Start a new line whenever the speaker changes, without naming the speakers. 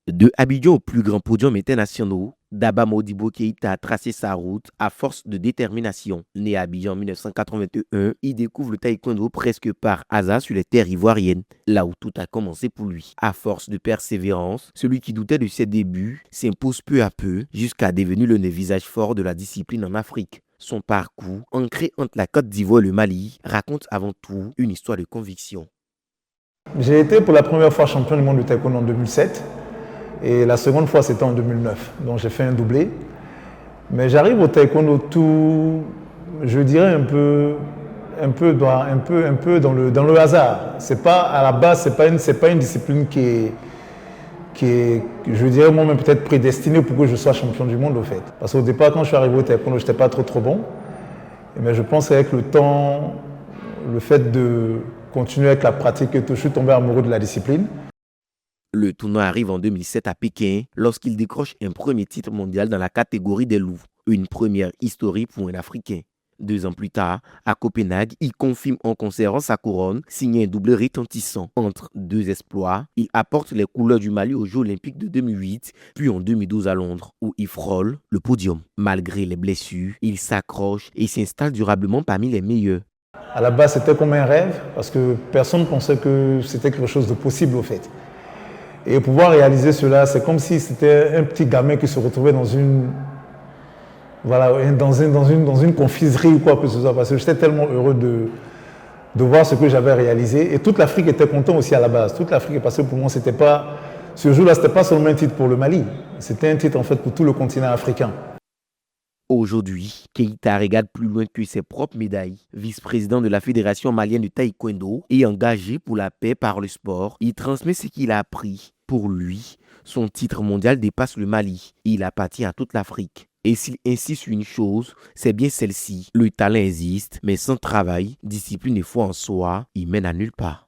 De Abidjan au plus grand podium internationaux, Daba Modibo Keïta a tracé sa route à force de détermination. Né à Abidjan en 1981, il découvre le taekwondo presque par hasard sur les terres ivoiriennes, là où tout a commencé pour lui. À force de persévérance, celui qui doutait de ses débuts s'impose peu à peu jusqu'à devenir le visage fort de la discipline en Afrique. Son parcours, ancré entre la Côte d'Ivoire et le Mali, raconte avant tout une histoire de conviction.
J'ai été pour la première fois champion du monde de taekwondo en 2007 et la seconde fois c'était en 2009. Donc j'ai fait un doublé. Mais j'arrive au taekwondo tout, je dirais un peu dans le hasard. C'est pas à la base, c'est pas une discipline qui est, je dirais moi-même peut-être prédestinée pour que je sois champion du monde au fait. Parce qu'au départ quand je suis arrivé au taekwondo, j'étais pas trop bon. Mais je pense qu'avec le temps, le fait de continuer avec la pratique et tout, je suis tombé amoureux de la discipline.
Le tournoi arrive en 2007 à Pékin lorsqu'il décroche un premier titre mondial dans la catégorie des loups, une première historique pour un Africain. 2 ans plus tard, à Copenhague, il confirme en conservant sa couronne, signant un doublé retentissant. Entre deux exploits, il apporte les couleurs du Mali aux Jeux olympiques de 2008, puis en 2012 à Londres, où il frôle le podium. Malgré les blessures, il s'accroche et s'installe durablement parmi les meilleurs.
À la base, c'était comme un rêve, parce que personne ne pensait que c'était quelque chose de possible au fait. Et pouvoir réaliser cela, c'est comme si c'était un petit gamin qui se retrouvait dans une confiserie ou quoi que ce soit, parce que j'étais tellement heureux de voir ce que j'avais réalisé. Et toute l'Afrique était contente aussi à la base. Toute l'Afrique est passée pour moi, c'était pas, ce jour-là, c'était pas seulement un titre pour le Mali, c'était un titre en fait pour tout le continent africain.
Aujourd'hui, Keïta regarde plus loin que ses propres médailles. Vice-président de la Fédération malienne de taekwondo et engagé pour la paix par le sport, il transmet ce qu'il a appris. Pour lui, son titre mondial dépasse le Mali. Il appartient à toute l'Afrique. Et s'il insiste sur une chose, c'est bien celle-ci. Le talent existe, mais sans travail, discipline et foi en soi, il mène à nulle part.